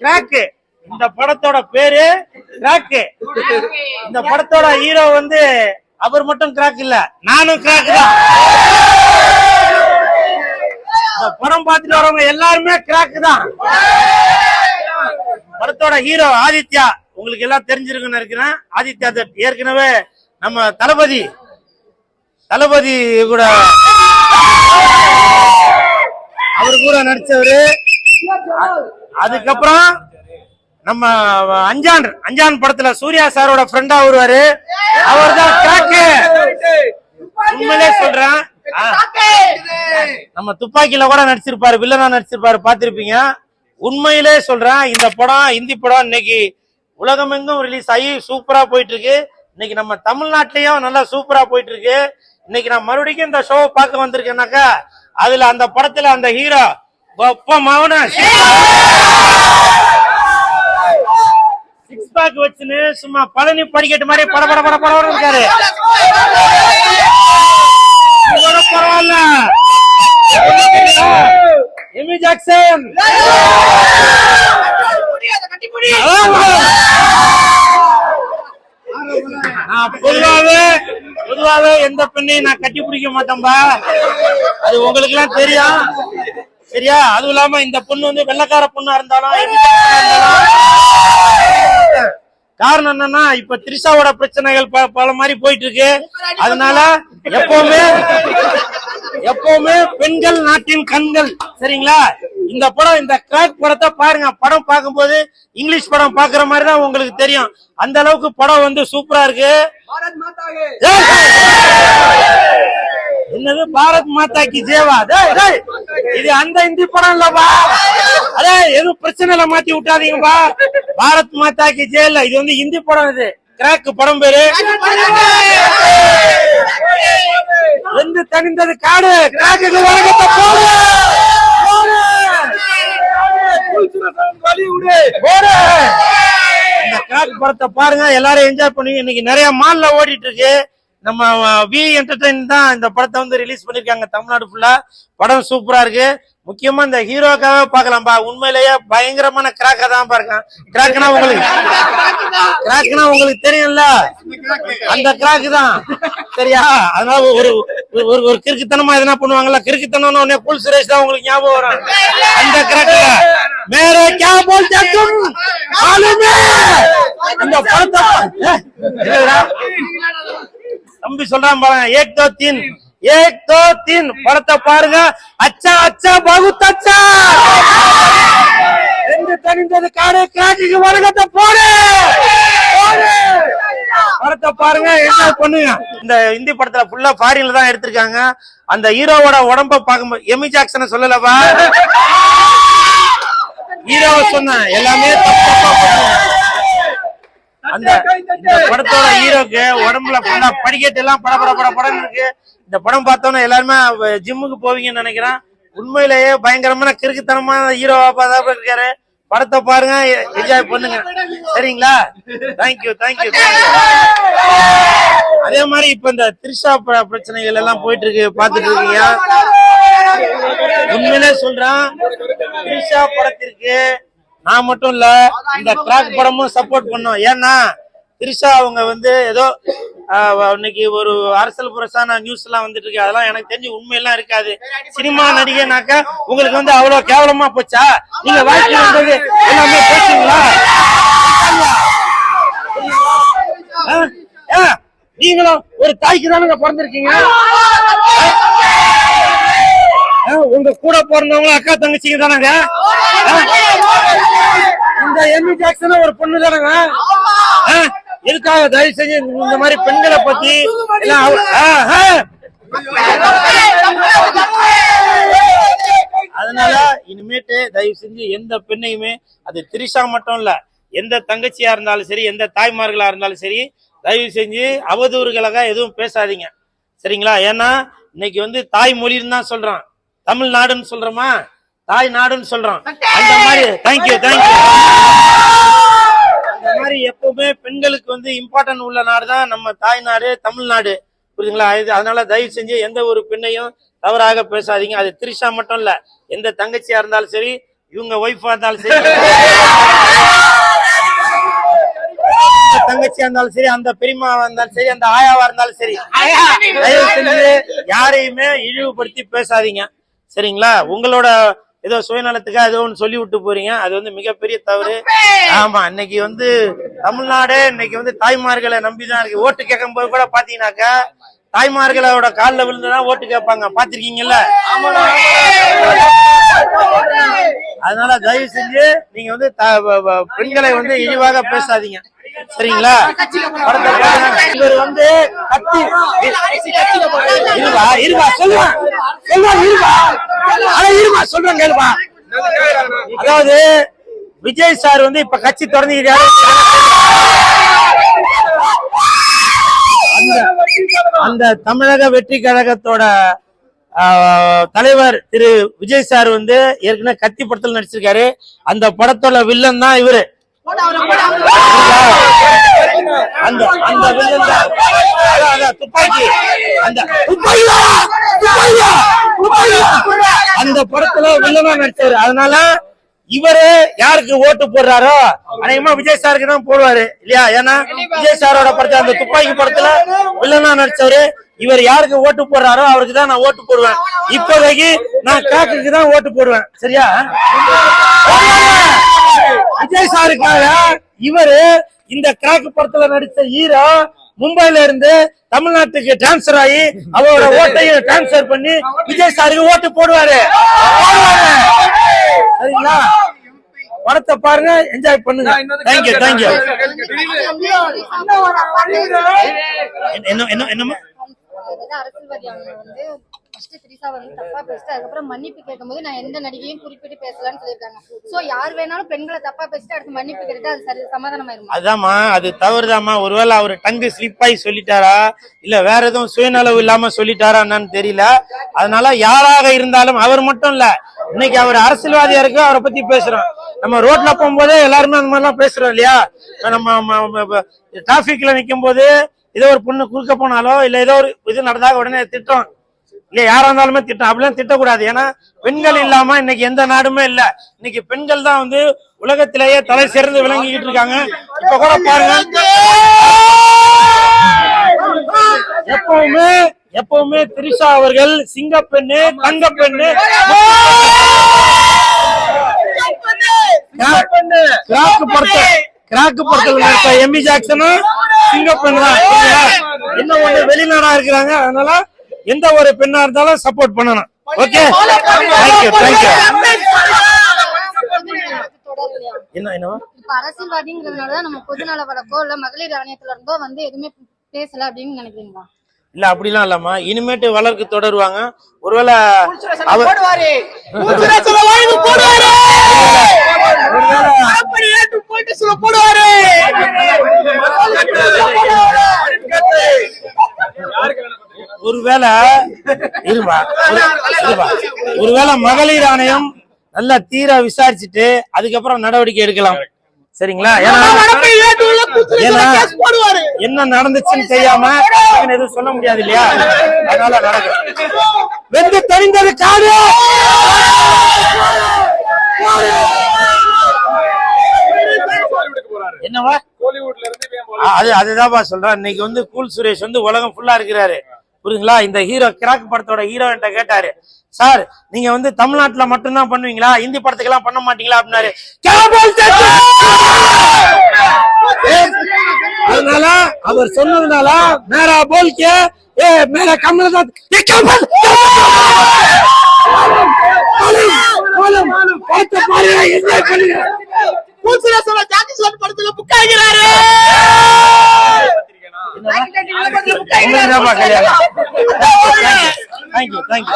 Crack. இந்த படத்தோட பேரு கிராக்கு. இந்த படத்தோட ஹீரோ வந்து அவர் மட்டும் கிராக் இல்ல, நானும் கிராக் தான். இந்த படம் பார்த்துட்டு வரவங்க எல்லாருமே கிராக் தான். படத்தோட ஹீரோ ஆதித்யா, உங்களுக்கு எல்லாம் தெரிஞ்சிருக்குன்னு நினைக்கிறேன். ஆதித்யா தட் ஏற்கனவே நம்ம தளபதி கூட அவரு கூட நடிச்சவரு. அதுக்கப்புறம் நம்ம அஞ்சான் படத்துல சூர்யா சாரோட ஃப்ரெண்டா வருவாரு, அவர் தான் கிராக்கு. உண்மையிலே சொல்றேன், நம்ம துப்பாக்கியில கூட நடிச்சிருப்பாரு, வில்லனா நடிச்சிருப்பாரு, பாத்திருப்பீங்க. உண்மையிலே சொல்றேன், இந்த படம் ஹிந்தி படம் இன்னைக்கு உலகமெங்கும் ரிலீஸ் ஆகி சூப்பரா போயிட்டு இருக்கு. இன்னைக்கு நம்ம தமிழ்நாட்டிலயும் நல்லா சூப்பரா போயிட்டு இருக்கு. இன்னைக்கு நான் மறுபடியும் இந்த ஷோ பார்க்க வந்திருக்கேன்னாக்கா, அதுல அந்த படத்துல அந்த ஹீரோ கொப்ப மௌன சிக்ஸ் பேக் வச்சுன்னு சும்மா பழனி படிக்கட்டு மாதிரி பட பட பட படம் இருக்காரு. பரவாயில்ல, எமி ஜாக்சன் பொதுவாவே எந்த பெண்ணையும் நான் கட்டி பிடிக்க மாட்டேன்பா, அது உங்களுக்கு எல்லாம் தெரியும் சரியா. அதுவும் இல்லாம இந்த பொண்ணு வந்து வெள்ளக்கார பொண்ணா இருந்தாலும் காரணம் என்னன்னா, இப்ப த்ரிஷாவோட பிரச்சனைகள் பல மாதிரி போயிட்டு இருக்கு. அதனால எப்பவுமே பெண்கள் நாட்டின் கண்கள் சரிங்களா. இந்த படம், இந்த கிராக் படத்தை பாருங்க. படம் பார்க்கும்போது இங்கிலீஷ் படம் பாக்குற மாதிரி தான் உங்களுக்கு தெரியும். அந்த அளவுக்கு படம் வந்து சூப்பரா இருக்கு. என்னது பாரத் மாதா கி ஜேவா? இது அந்த இந்தி படம் இல்லப்பா, அதே எதுவும் பிரச்சனை மாத்தி விட்டாதீங்கப்பா. பாரத் மாதா கி ஜே இல்ல, இது வந்து இந்தி படம். இது கிராக் படம் பேரு. எந்த தனிந்தது காடு, கிராக்கு வழக்கத்தை போடு. இந்த கிராக் படத்தை பாருங்க, எல்லாரும் என்ஜாய் பண்ணுங்க. இன்னைக்கு நிறைய மால்ல ஓடிட்டு இருக்கு. நம்ம வி என்டர்டைன் தான் இந்த படத்தை வந்து ரிலீஸ் பண்ணிருக்காங்க தமிழ்நாடு ஃபுல்லா. படம் சூப்பரா இருக்கு. முக்கியமா இந்த ஹீரோக்காக பாக்கலாம்பா. உண்மையிலேயே பயங்கரமான கிராக்கா தான் பாருங்க. கிராக்னா உங்களுக்கு தெரியும்ல, அந்த கிராக்கு தான் சரியா. அதனால ஒரு கிறுக்குத்தனமா எதனா பண்ணுவாங்கல்ல, கிறுக்குத்தனம் உடனே புல் சுரேஷ் தான் உங்களுக்கு ஞாபகம் வரும். அந்த கிராக்கு மேரே கியா போல்தே தும் மாலூமே. இந்த படத்தை தம்பி சொல்றான் பாருங்க, ஏக் தோ தீன் படத்தை பாருங்க. அச்சா அச்சா பகுத் அச்சா. ரெண்டு தனிந்தது காடு, கிராக்கு வழக்கத்தை போடு. படத்தை பாருங்க, என்ஜாய் பண்ணுங்க. இந்த ஹிந்தி படத்துல ஃபுல்லா ஃபாரின்ல தான் எடுத்திருக்காங்க. அந்த ஹீரோவோட உடம்ப பார்க்கும்போது எமி ஜாக்சனை சொல்லலவா, ஹீரோவை சொன்ன எல்லாமே அந்த படத்தோட ஹீரோக்கு உடம்புல ஃபுல்லா படிக்கட்டு எல்லாம் படம் இருக்கு. இந்த படம் பார்த்தோன்னா எல்லாருமே ஜிம்முக்கு போவீங்கன்னு நினைக்கிறேன். உண்மையிலேயே பயங்கரமான கிறுக்குத்தனமான ஹீரோவா தான் இருக்காரு. படத்தை பாருங்க, என்ஜாய் பண்ணுங்க சரிங்களா. தேங்க்யூ. அதே மாதிரி இப்ப இந்த த்ரிஷா பிரச்சனைகள் எல்லாம் போயிட்டு இருக்கு, பாத்துட்டு இருக்கீங்க. உண்மையிலே சொல்றேன், த்ரிஷா படத்திற்கு நான் மட்டும் இல்ல, இந்த கிராக் படமும் சப்போர்ட் பண்ணோம். ஏன்னா த்ரிஷா அவங்க வந்து ஏதோ இன்னைக்கு ஒரு அரசியல் புரசான நியூஸ் எல்லாம் வந்துட்டு இருக்கு. அதெல்லாம் எனக்கு தெரிஞ்சு உண்மையெல்லாம் இருக்காது. சினிமா நடிகைனாக்க உங்களுக்கு வந்து அவ்வளவு கேவலமா போச்சா? நீங்க வாழ்க்கை வந்தது எல்லாமே பேசுங்களா? நீங்களும் ஒரு தாய்க்கு தானுங்க பிறந்திருக்கீங்க. உங்க கூட பிறந்தவங்களும் அக்கா தங்கச்சிங்க தானங்க. இந்த எமி ஜாக்சன் ஒரு பொண்ணு தானங்க. எதுக்காக தயவு செஞ்சு இந்த மாதிரி பெண்களை பத்தி அதனால இனிமேட்டு தயவு செஞ்சு எந்த பெண்ணையுமே, அது த்ரிஷா மட்டும் இல்ல, எந்த தங்கச்சியா இருந்தாலும் சரி, எந்த தாய்மார்களா இருந்தாலும் சரி, தயவு செஞ்சு அவதூறுகளாக எதுவும் பேசாதீங்க சரிங்களா. ஏன்னா இன்னைக்கு வந்து தாய்மொழின்னு தான் சொல்றான், தமிழ்நாடுன்னு சொல்றோமா, தாய் நாடுன்னு சொல்றோம். அந்த மாதிரி தேங்க்யூ. அந்த மாதிரி எப்பவுமே பெண்களுக்கு வந்து இம்பார்ட்டன்ட் உள்ள நாடு தான் நம்ம தாய்நாடு, தமிழ்நாடு. புரியுதுங்களா? அதனால தயவு செஞ்சு எந்த ஒரு பெண்ணையும் தவறாக பேசாதீங்க. அது த்ரிஷா மட்டும் இல்ல, எந்த தங்கச்சியா இருந்தாலும் சரி, இவங்க ஒய்ஃபா இருந்தாலும் சரி. தங்கச்சியா இருந்தாலும் சரி, அந்த பெரியமாவா இருந்தாலும் சரி, அந்த ஆயாவா இருந்தாலும் சரி, தயவு செஞ்சு யாரையுமே இழிவுபடுத்தி பேசாதீங்க. சரிங்களா? உங்களோட ஏதோ சுயநலத்துக்காக ஏதோ ஒன்று சொல்லி விட்டு போறீங்க. அது வந்து மிகப்பெரிய தவறு. ஆமா, இன்னைக்கு வந்து தமிழ்நாடே இன்னைக்கு வந்து தாய்மார்களை நம்பிதான் இருக்கு. ஓட்டு கேட்கும் போது கூட பாத்தீங்கன்னாக்கா தாய்மார்களோட காலில் விழுந்துதான் ஓட்டு கேட்பாங்க. பாத்திருக்கீங்கல்ல? அதனால தயவு செஞ்சு நீங்க வந்து பெண்களை வந்து இழிவாக பேசாதீங்க. சரிங்களா? இவர் வந்து சொல்றேன் கேளுப்பா. அதாவது விஜய் சார் வந்து இப்ப கட்சி தொடங்கிக்கிறாரு. அந்த தமிழக வெற்றி கழகத்தோட தலைவர் திரு விஜய் சார் வந்து ஏற்கனவே கத்தி படத்தில் நடிச்சிருக்காரு. அந்த படத்தோட வில்லன் தான் இவரு. அந்த வில்லன் தான் துப்பாக்கி, அந்த படத்துல வில்லனா நடிச்சாரு. அதனால இவரு யாருக்கு ஓட்டு போடுறாரோ அநேகமா விஜய் சாருக்கு தான் போடுவாரு இல்லையா? ஏன்னா விஜய் சாரோட படத்துல அந்த துப்பாக்கி படத்துல வில்லனா நடிச்சவரு. இவர் யாருக்கு ஓட்டு போடுறாரோ அவருக்கு தான் நான் ஓட்டு போடுவேன். இப்போதைக்கு நான் கிராக்குக்கு தான் ஓட்டு போடுவேன். சரியா? விஜய் சாருக்காக இவரு இந்த கிராக்கு படத்துல நடிச்ச ஹீரோ மும்பைல இருந்து தமிழ்நாட்டுக்கு டிரான்ஸ்பர் ஆகி அவரோட ஓட்டையும் டிரான்ஸ்பர் பண்ணி விஜய் சாருக்கு ஓட்டு போடுவாரு. சரிங்களா? படத்தை பாருங்க, என்ஜாய் பண்ணுங்க. Thank you thank you. என்னமா அரசியல்வாதி அவங்க வந்து ஃபர்ஸ்ட் திரிஷா வந்து தப்பா பேசிட்டு அதுக்கப்புறம் மன்னிப்பு கேட்கும்போது நான் எந்த நடிகையும் குறிப்பிட்டு பேசலாம்னு சொல்லியிருக்காங்க. சோ யார் வேணாலும் பெண்களை தப்பா பேசிட்டு அடுத்து மன்னிப்பு கேட்டு அது சரி சமாதானமாயிருமா? அதாம்மா, அது தவறுதாம்மா. ஒருவேளை அவரு டங்கு ஸ்லிப் ஆகி சொல்லிட்டாரா இல்ல வேற எதுவும் சுயநலவு இல்லாம சொல்லிட்டாரா என்னன்னு தெரியல. அதனால யாராக இருந்தாலும், அவர் மட்டும் இல்ல, இன்னைக்கு அவர் அரசியல்வாதியா இருக்கு, அவரை பத்தி பேசுறோம். நம்ம ரோட்ல போகும்போதே எல்லாருமே அந்த மாதிரிலாம் பேசுறோம் இல்லையா? நம்ம டிராபிக்ல நிக்கும் போது ஏதோ ஒரு பொண்ணு குறுக்க போனாலோ இல்ல ஏதோ ஒரு இது நடந்தாக உடனே திட்டம் இல்ல, யாரா இருந்தாலுமே திட்டம். அப்படிலாம் திட்டக்கூடாது. ஏன்னா பெண்கள் இல்லாம இன்னைக்கு எந்த நாடுமே இல்ல. இன்னைக்கு பெண்கள் தான் வந்து உலகத்திலேயே தலை சிறந்து விளங்கிக்கிட்டு இருக்காங்க. இப்ப கூட பாருங்க, எப்பவுமே திரிஷா அவர்கள் சிங்கப்பெண்ணு, தங்க பெண்ணு, கிராக்கு படத்துல எம்மி ஜாக்சனும் சிங்கப்பெண்ணு தான். என்ன ஒண்ணு வெளிநாடா இருக்கிறாங்க. அதனால எந்த ஒரு பெண்ணா இருந்தாலும் சப்போர்ட் பண்ணணும். Okay, thank you thank you. என்னவா இப்ப அரசியல்வாதிங்கிறதுனாலதான் நம்ம பொதுநல வழக்கோ இல்ல மகளிர் ஆணையத்துல இருந்தோ வந்து எதுவுமே பேசல அப்படின்னு நினைக்கிறீங்களா? இல்ல, அப்படிலாம் இல்லம்மா. இனிமேட்டு வளர்க்கு தொடருவாங்க. ஒருவேளை ஒருவேளை மகளிர் ஆணையம் நல்லா தீர விசாரிச்சுட்டு அதுக்கப்புறம் நடவடிக்கை எடுக்கலாம். சரிங்களா? என்ன நடந்துச்சுன்னு தெரியாம எதுவும் சொல்ல முடியாது இல்லையா? அதனால நடக்கும். வெந்து தெரிந்தது காடு. என்னவா அதுதான் சொல்றேன். இன்னைக்கு வந்து கூல் சுரேஷ் வந்து உலகம் ஃபுல்லா இருக்கிறாரு. புரியுங்களா? இந்த ஹீரோ கிராக் படத்தோட ஹீரோ என்கிட்ட கேட்டாரு, சார் நீங்க வந்து தமிழ்நாட்டுல மட்டும்தான் பண்ணுவீங்களா, இந்தி படத்துக்கு எல்லாம் பண்ண மாட்டீங்களா அப்படின்னாரு. அதனால அவர் சொன்னதுனால மேரா போல்கே மேரா கமலநாத் படத்துல புக் ஆகிறாரு. Thank you thank you.